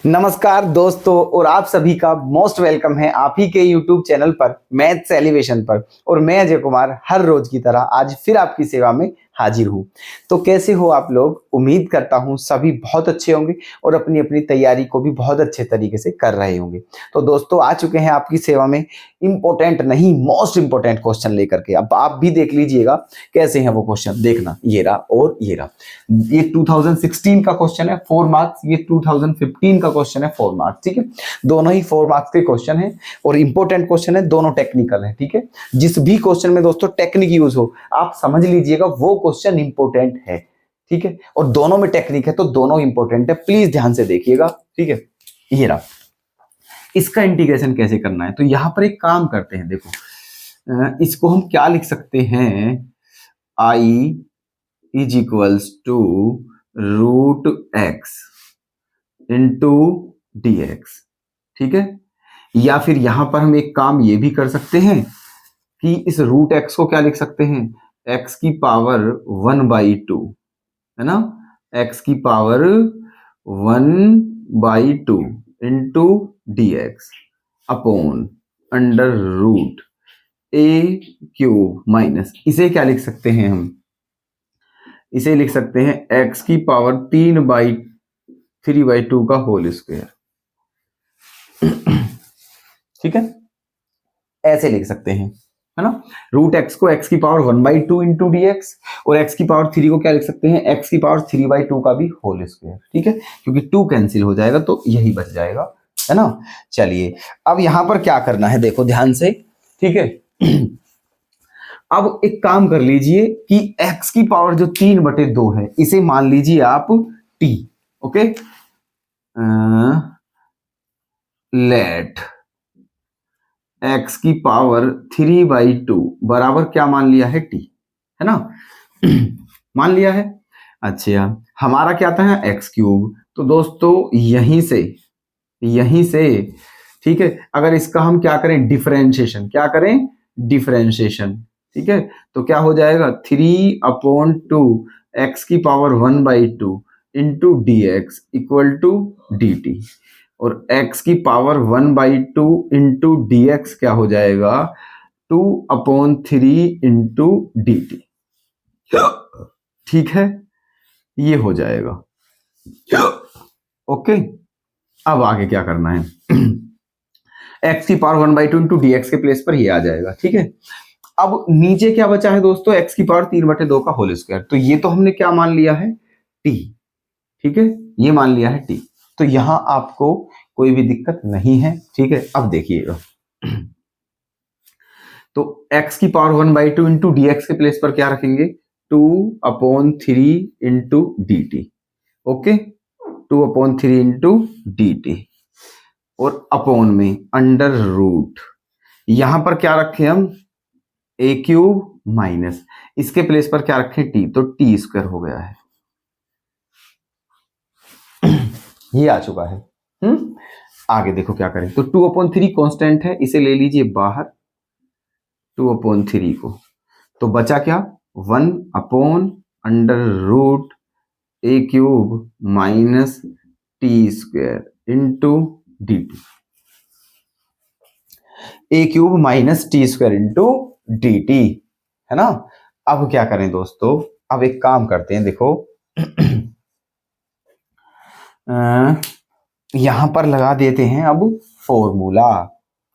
नमस्कार दोस्तों, और आप सभी का मोस्ट वेलकम है आप ही के YouTube चैनल पर मैथ्स एलिवेशन पर। और मैं अजय कुमार हर रोज की तरह आज फिर आपकी सेवा में हाजिर हूँ। तो कैसे हो आप लोग? उम्मीद करता हूँ सभी बहुत अच्छे होंगे और अपनी अपनी तैयारी को भी बहुत अच्छे तरीके से कर रहे होंगे। तो दोस्तों आ चुके हैं आपकी सेवा में इंपॉर्टेंट नहीं मोस्ट इंपॉर्टेंट क्वेश्चन लेकर के। अब आप भी देख लीजिएगा कैसे हैं वो क्वेश्चन। देखना, ये रहा और ये रहा। ये 2016 का क्वेश्चन है 4 मार्क्स, ये 2015 का क्वेश्चन है 4 मार्क्स। ठीक है, दोनों ही 4 मार्क्स के क्वेश्चन है और इंपॉर्टेंट क्वेश्चन है, दोनों टेक्निकल है। ठीक है, जिस भी क्वेश्चन में दोस्तों टेक्निक यूज हो आप समझ लीजिएगा वो क्वेश्चन इंपॉर्टेंट है। ठीक है, और दोनों में टेक्निक है तो दोनों इंपॉर्टेंट है, प्लीज ध्यान से देखिएगा। ठीक है, ये रहा। इसका इंटीग्रेशन कैसे करना है, तो यहां पर एक काम करते हैं। देखो इसको हम क्या लिख सकते हैं, I is equals to root x into d x. ठीक है, या फिर यहां पर हम एक काम ये भी कर सकते हैं कि इस रूट एक्स को क्या लिख सकते हैं, एक्स की पावर 1/2, है ना, एक्स की power 1/2 into d x upon under root a cube minus, इसे क्या लिख सकते हैं हम, इसे लिख सकते हैं x की पावर 3/2 का होल स्क्वायर। ठीक है, ऐसे लिख सकते हैं, है ना। रूट एक्स को x की पावर 1/2 इंटू डी एक्स और x की पावर 3 को क्या लिख सकते हैं, x की पावर 3/2 का भी होल स्क्वायर। ठीक है, क्योंकि 2 कैंसिल हो जाएगा तो यही बच जाएगा, है ना। चलिए अब यहां पर क्या करना है, देखो ध्यान से। ठीक है, अब एक काम कर लीजिए कि x की पावर जो 3/2 है इसे मान लीजिए आप t। ओके, लेट x की पावर 3/2 बराबर क्या मान लिया है, t, है ना। मान लिया है। अच्छा, हमारा क्या था, x क्यूब। तो दोस्तों यहीं से ठीक है, अगर इसका हम क्या करें, डिफरेंशिएशन, क्या करें, डिफरेंशिएशन। ठीक है, तो क्या हो जाएगा 3/2 x की power 1/2 into d x equal to d t, और x की पावर 1/2 इंटू डी एक्स क्या हो जाएगा, 2/3 इंटू डी टी। ठीक है, ये हो जाएगा। ओके, अब आगे क्या करना है, x की पावर 1/2 इंटू डी एक्स के प्लेस पर ये आ जाएगा। ठीक है, अब नीचे क्या बचा है दोस्तों, x की पावर 3/2 का होल स्क्वायर। तो ये तो हमने क्या मान लिया है, t। ठीक है, ये मान लिया है t, तो यहां आपको कोई भी दिक्कत नहीं है। ठीक है, अब देखिएगा, तो x की पावर 1/2 इंटू डी एक्स के प्लेस पर क्या रखेंगे, 2/3 into d T. Okay, 2/3 into d t और अपॉन में अंडर रूट, यहां पर क्या रखें हम, ए क्यूब माइनस, इसके प्लेस पर क्या रखें, टी, तो टी स्क्वायर हो गया है। ये आ चुका है। आगे देखो क्या करें, तो 2/3 कांस्टेंट है, इसे ले लीजिए बाहर 2/3 को, तो बचा क्या, 1 under root a cube minus t square into d t, a cube minus t square into d t, है ना। अब क्या करें दोस्तों, अब एक काम करते हैं, देखो यहां पर लगा देते हैं अब फॉर्मूला,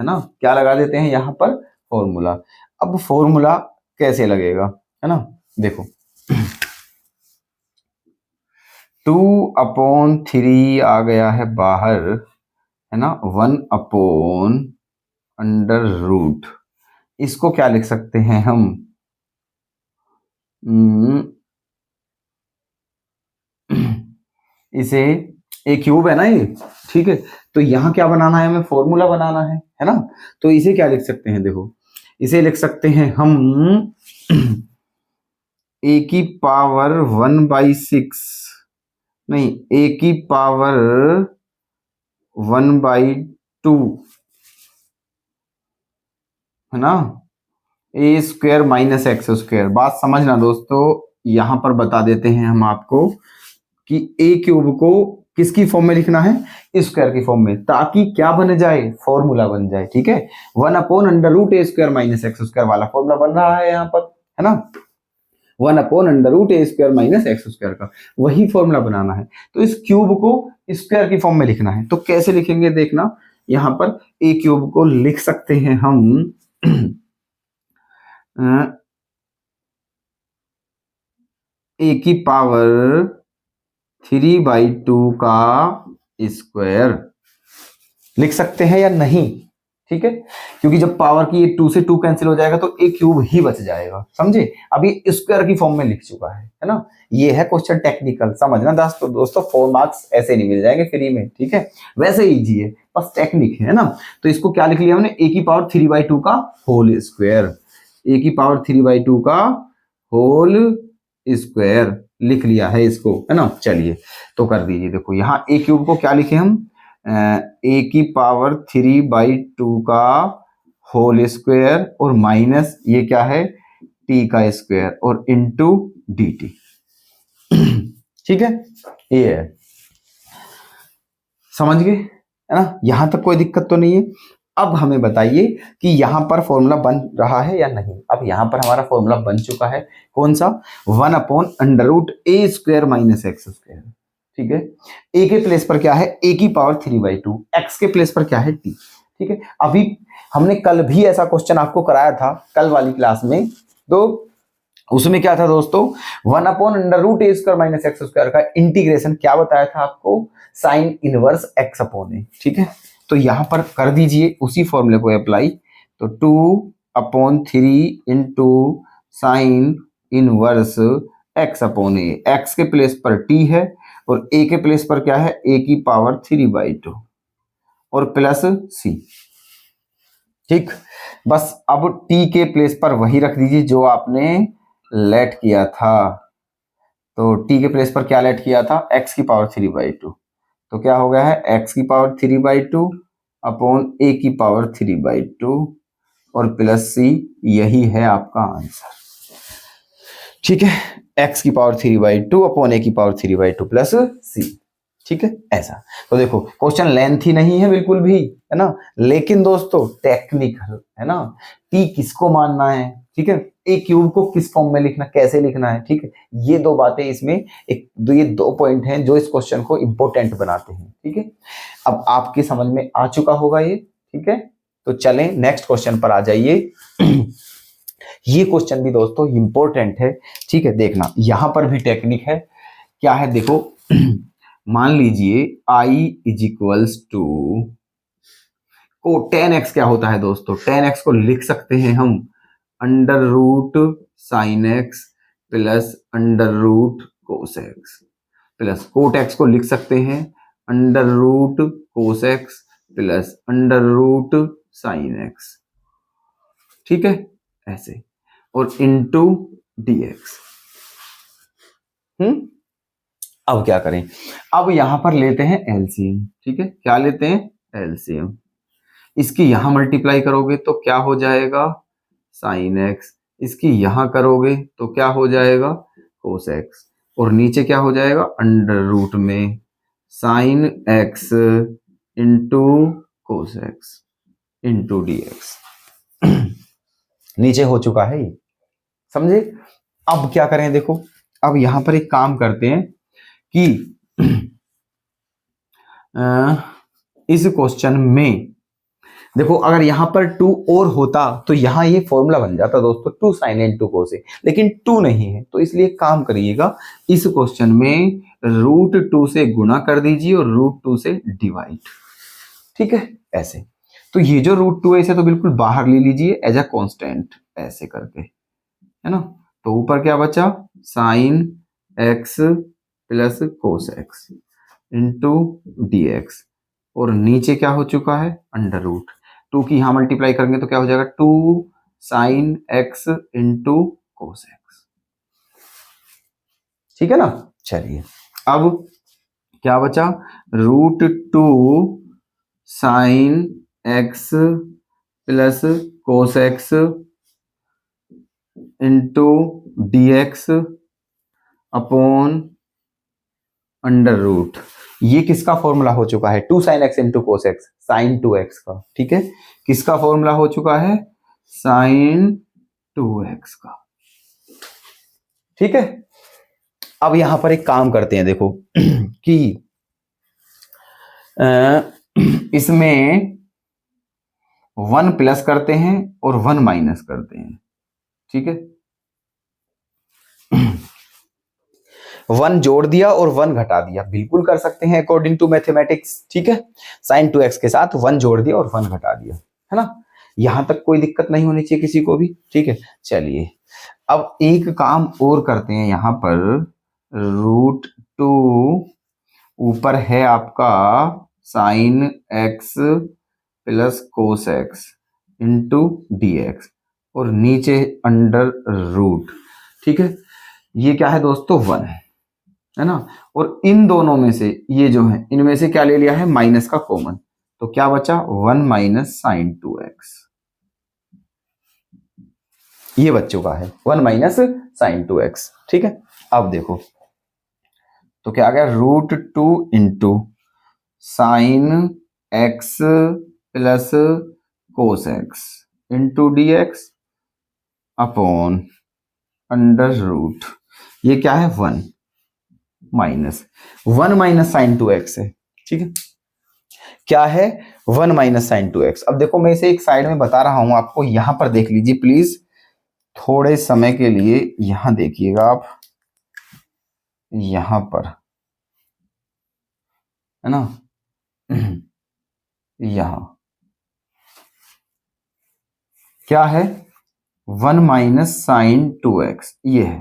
है ना। क्या लगा देते हैं यहां पर, फॉर्मूला। अब फॉर्मूला कैसे लगेगा, है ना, देखो 2/3 आ गया है बाहर, है ना, 1 अंडर रूट, इसको क्या लिख सकते हैं हम, इसे ए क्यूब है ना ये। ठीक है, तो यहां क्या बनाना है हमें, फॉर्मूला बनाना है ना। तो इसे क्या लिख सकते हैं, देखो इसे लिख सकते हैं हम ए की पावर 1/6, नहीं, ए की पावर 1/2, है ना, ए स्क्वायर माइनस एक्स स्क्वायर। बात समझना दोस्तों, यहां पर बता देते हैं हम आपको कि ए क्यूब को किसकी फॉर्म में लिखना है, स्क्वायर की फॉर्म में, ताकि क्या बन जाए, फॉर्मूला बन जाए। ठीक है, 1/√a² माइनस एक्स स्क्वायर वाला फॉर्मूला बन रहा है यहाँ पर, है ना, 1/√a² - x² का वही फॉर्मूला बनाना है। तो इस क्यूब को स्क्वायर की फॉर्म में लिखना है। तो कैसे लिखेंगे देखना, यहां पर a क्यूब को लिख सकते हैं हम a की पावर 3/2 का स्क्वायर लिख सकते हैं या नहीं। ठीक है, क्योंकि जब पावर की 2 से 2 कैंसिल हो जाएगा तो a क्यूब ही बच जाएगा, समझे। अभी स्क्वायर की फॉर्म में लिख चुका है ना। ये है क्वेश्चन टेक्निकल, समझना दोस्तों 4 मार्क्स ऐसे नहीं मिल जाएंगे फ्री में। ठीक है, वैसे इजी है, बस टेक्निक है ना। तो इसको क्या लिख लिया हमने, a की पावर 3/2 का होल स्क्वायर, a की पावर 3/2 का होल स्क्वायर लिख लिया है इसको, है ना। चलिए तो कर दीजिए, देखो यहाँ a क्यूब को क्या लिखे हम, a की पावर 3/2 का होल स्क्वायर और माइनस ये क्या है, t का स्क्वायर और इनटू dt। ठीक है, ये है, समझ गए, है ना। यहां तक कोई दिक्कत तो नहीं है। अब हमें बताइए कि यहां पर फॉर्मूला बन रहा है या नहीं। अब यहां पर हमारा फॉर्मूला बन चुका है, कौन सा, 1/√a² माइनस x²। ठीक है, a के प्लेस पर क्या है, a की पावर 3/2, x के प्लेस पर क्या है t। ठीक है, अभी हमने कल भी ऐसा क्वेश्चन आपको कराया था कल वाली क्लास में, तो उसमें क्या था दोस्तों, 1/√a² माइनस x² का इंटीग्रेशन क्या बताया था आपको, साइन इनवर्स x/a। ठीक है, तो यहां पर कर दीजिए उसी फॉर्मूले को अप्लाई। तो 2/3 into sine inverse x/a, x के प्लेस पर t है और a के प्लेस पर क्या है, a की पावर 3/2 और प्लस c। ठीक, बस अब t के प्लेस पर वही रख दीजिए जो आपने लेट किया था। तो t के प्लेस पर क्या लेट किया था, x की पावर 3/2, तो क्या हो गया है, x की पावर 3/2 अपॉन a की पावर 3/2 और प्लस c, यही है आपका आंसर। ठीक है, x की पावर 3/2 अपॉन a की पावर 3/2 प्लस c। ठीक है, ऐसा। तो देखो क्वेश्चन लेंथी नहीं है बिल्कुल भी, है ना, लेकिन दोस्तों टेक्निकल है ना। t किसको मानना है, ठीक है, a क्यूब को किस फॉर्म में लिखना, कैसे लिखना है। ठीक है, ये दो बातें इसमें, ये दो पॉइंट हैं जो इस क्वेश्चन को इंपॉर्टेंट बनाते हैं। ठीक है, अब आपकी समझ में आ चुका होगा ये। ठीक है, तो चलें नेक्स्ट क्वेश्चन पर आ जाइए। ये क्वेश्चन भी दोस्तों इंपॉर्टेंट है। ठीक है, देखना यहां पर भी टेक्निक है। क्या है देखो, मान लीजिए i इज इक्वल्स टू को 10x क्या होता है दोस्तों, 10x को लिख सकते हैं हम √sin x plus √cos x plus coat x को लिख सकते हैं √cos x plus √sin x। ठीक है, ऐसे, और इनटू dx। अब क्या करें, अब यहां पर लेते हैं एलसीएम। ठीक है, क्या लेते हैं, एलसीएम। इसकी यहां मल्टीप्लाई करोगे तो क्या हो जाएगा, साइन एक्स, इसकी यहां करोगे तो क्या हो जाएगा, कोस एक्स, और नीचे क्या हो जाएगा, अंडर रूट में sine x into cos x into dx. नीचे हो चुका है ये, समझे। अब क्या करें देखो, अब यहां पर एक काम करते हैं कि इस क्वेश्चन में देखो, अगर यहां पर 2 और होता तो यहां ये फॉर्मूला बन जाता दोस्तों, 2 sin n 2 cos a, लेकिन 2 नहीं है, तो इसलिए काम करिएगा, इस क्वेश्चन में √2 से गुणा कर दीजिए और √2 से डिवाइड। ठीक है, ऐसे। तो ये जो √2 है इसे तो बिल्कुल बाहर ले लीजिए एज अ कांस्टेंट, ऐसे करके, है ना। तो ऊपर क्या बचा, sine x plus cos x into dx, और नीचे क्या हो चुका है, अंडर रूट 2 की यहां मल्टीप्लाई करेंगे तो क्या हो जाएगा, 2 sine x into cos x। ठीक है ना। चलिए, अब क्या बचा, √2 sine x plus cos x into dx upon under root, ये किसका फॉर्मूला हो चुका है, 2 sin x into cos x, sine 2x का, ठीक है, किसका फॉर्मूला हो चुका है, साइन 2x का, ठीक है। अब यहां पर एक काम करते हैं, देखो कि इसमें 1 प्लस करते हैं और 1 माइनस करते हैं, ठीक है। 1 जोड़ दिया और 1 घटा दिया, बिल्कुल कर सकते हैं अकॉर्डिंग टू मैथमेटिक्स, ठीक है। साइन 2x के साथ 1 जोड़ दिया और 1 घटा दिया, है ना, यहां तक कोई दिक्कत नहीं होनी चाहिए किसी को भी, ठीक है। चलिए अब एक काम और करते हैं, यहां पर √2 ऊपर है आपका sine x plus cos x into d x और नीचे अंडर रूट, ठीक है। ये क्या है दोस्तों, 1 है ना, और इन दोनों में से ये जो है इनमें से क्या ले लिया है, माइनस का कॉमन, तो क्या बचा 1 माइनस साइन 2x, ये बच चुका है 1 माइनस साइन 2x, ठीक है। अब देखो तो क्या आ गया, √2 into sine x plus cos x into d x upon under root, ये क्या है 1 माइनस साइन 2x है, ठीक है, क्या है 1 माइनस साइन 2x। अब देखो मैं इसे एक साइड में बता रहा हूं आपको, यहां पर देख लीजिए प्लीज, थोड़े समय के लिए यहां देखिएगा आप, यहां पर है ना, यहां क्या है 1 माइनस साइन 2x, ये है,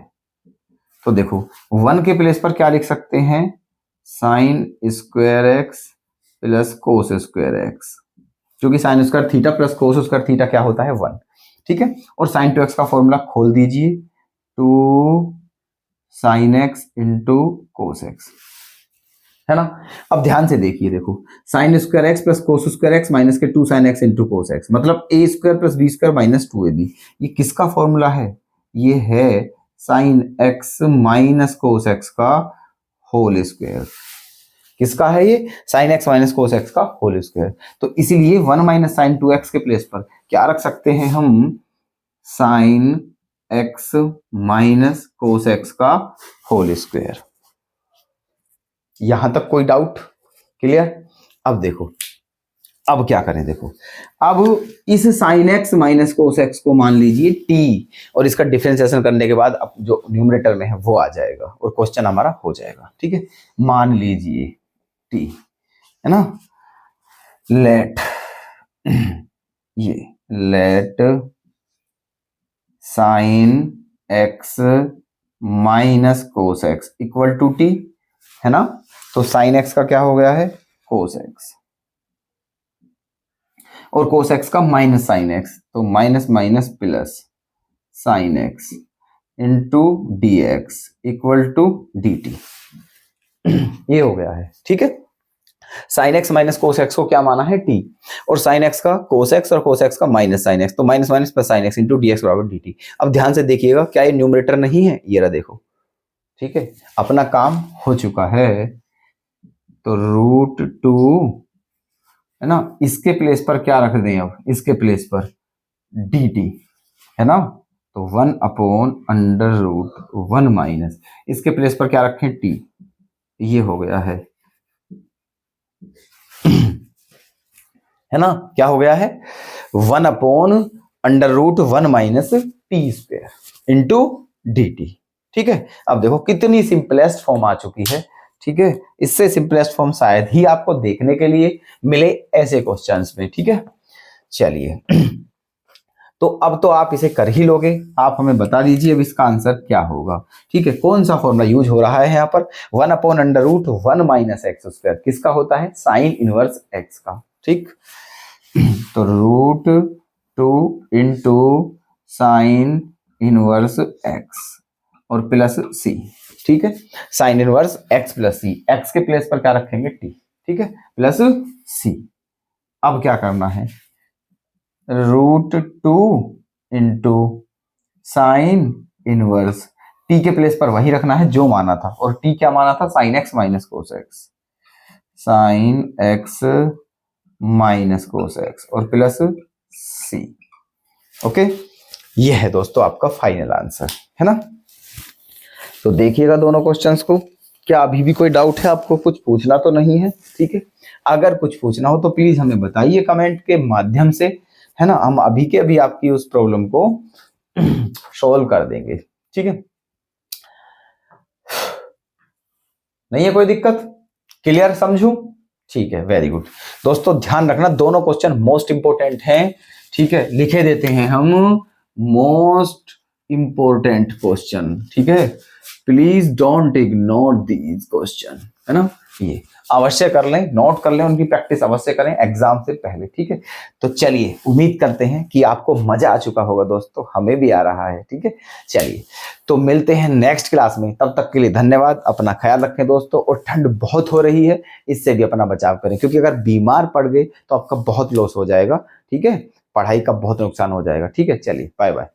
तो देखो 1 के प्लेस पर क्या लिख सकते हैं, sine square x plus cos square x, क्योंकि sine square theta plus cos square theta क्या होता है 1, ठीक है। और साइन 2x का फॉर्मूला खोल दीजिए, 2 sine x into cos x, है ना। अब ध्यान से देखिए, देखो sine square x plus cos square x minus के 2 sine x into cos x, मतलब a square plus b square minus 2ab, ये किसका फॉर्मूला है, ये है sine x minus cos x का होल स्क्वायर, किसका है ये, sine x minus cos x का होल स्क्वायर। तो इसीलिए 1 माइनस साइन 2x के प्लेस पर क्या रख सकते हैं हम, sign x minus cos x का होल स्क्वायर। यहां तक कोई डाउट, क्लियर। अब देखो अब क्या करें, देखो अब इस sign x minus cos x को मान लीजिए t, और इसका डिफरेंशिएशन करने के बाद अब जो न्यूमरेटर में है वो आ जाएगा और क्वेश्चन हमारा हो जाएगा, ठीक है। मान लीजिए t, है ना, लेट ये let sine x minus cos x equal to t, है ना, तो साइन एक्स का क्या हो गया है, कोस एक्स, और कोस एक्स का माइनस साइन एक्स, तो minus minus plus sine x into d x equal to d t, ये हो गया है, ठीक है। Sine x minus cos x को क्या माना है t, और साइन एक्स का कोस एक्स और कोस एक्स का माइनस साइन एक्स, तो minus minus plus sine x into d x बराबर डी टी। अब ध्यान से देखिएगा, क्या ये न्यूमरेटर नहीं है, ये रहा देखो, ठीक है, अपना काम हो चुका है। तो √2 है ना, इसके प्लेस पर क्या रख दें, अब इसके प्लेस पर dt, है ना, तो 1 अपॉन अंडर रूट 1 माइनस, इसके प्लेस पर क्या रखें t, ये हो गया है है ना, क्या हो गया है 1 upon under root 1 minus t square into d t, ठीक है। अब देखो कितनी सिंपलेस्ट फॉर्म आ चुकी है, ठीक है, इससे सिंपलेस्ट फॉर्म शायद ही आपको देखने के लिए मिले ऐसे क्वेश्चंस में, ठीक है। चलिए तो अब तो आप इसे कर ही लोगे, आप हमें बता दीजिए अब इसका आंसर क्या होगा, ठीक है। कौन सा फॉर्मूला यूज हो रहा है यहाँ पर, 1 upon under root 1 minus x square, किसका होता है, साइन इनवर्स एक्स का, ठीक। तो √2 इंटू साइन इनवर्स एक्स और प्लस सी, ठीक है, साइन इनवर्स एक्स प्लस सी, एक्स के प्लेस पर क्या रखेंगे टी, ठीक है, प्लस सी। अब क्या करना है, √2 इंटू साइन इनवर्स, टी के प्लेस पर वही रखना है जो माना था, और टी क्या माना था, sign x minus cos x, sign x minus cos x और प्लस सी। ओके, ये है दोस्तों आपका फाइनल आंसर, है ना। तो देखिएगा दोनों क्वेश्चंस को। क्या अभी भी कोई डाउट है आपको? कुछ पूछना तो नहीं है? ठीक है, अगर कुछ पूछना हो तो प्लीज हमें बताइए कमेंट के माध्यम से, है ना। हम अभी के अभी आपकी उस प्रॉब्लम को सॉल्व कर देंगे। ठीक है, नहीं है कोई दिक्कत? क्लियर समझूं? ठीक है, वेरी गुड। दोस्तों ध्यान रखना, दोनों क्वेश्चन मोस्ट इंपोर्टेंट हैं। ठीक है, लिखे देते हैं हम मोस्ट इंपोर्टेंट क्वेश्चन। ठीक है, please don't ignore these question, है ना। ये अवश्य कर लें, नोट कर लें, उनकी प्रैक्टिस अवश्य करें एग्जाम से पहले। ठीक है, तो चलिए उम्मीद करते हैं कि आपको मजा आ चुका होगा दोस्तों, हमें भी आ रहा है। ठीक है, चलिए तो मिलते हैं नेक्स्ट क्लास में, तब तक के लिए धन्यवाद। अपना ख्याल रखें दोस्तों, और ठंड बहुत हो रही है, इससे भी अपना बचाव करें, क्योंकि अगर बीमार पड़ गए तो आपका बहुत लॉस हो जाएगा। ठीक है, पढ़ाई का बहुत नुकसान हो जाएगा। ठीक है, चलिए बाय बाय।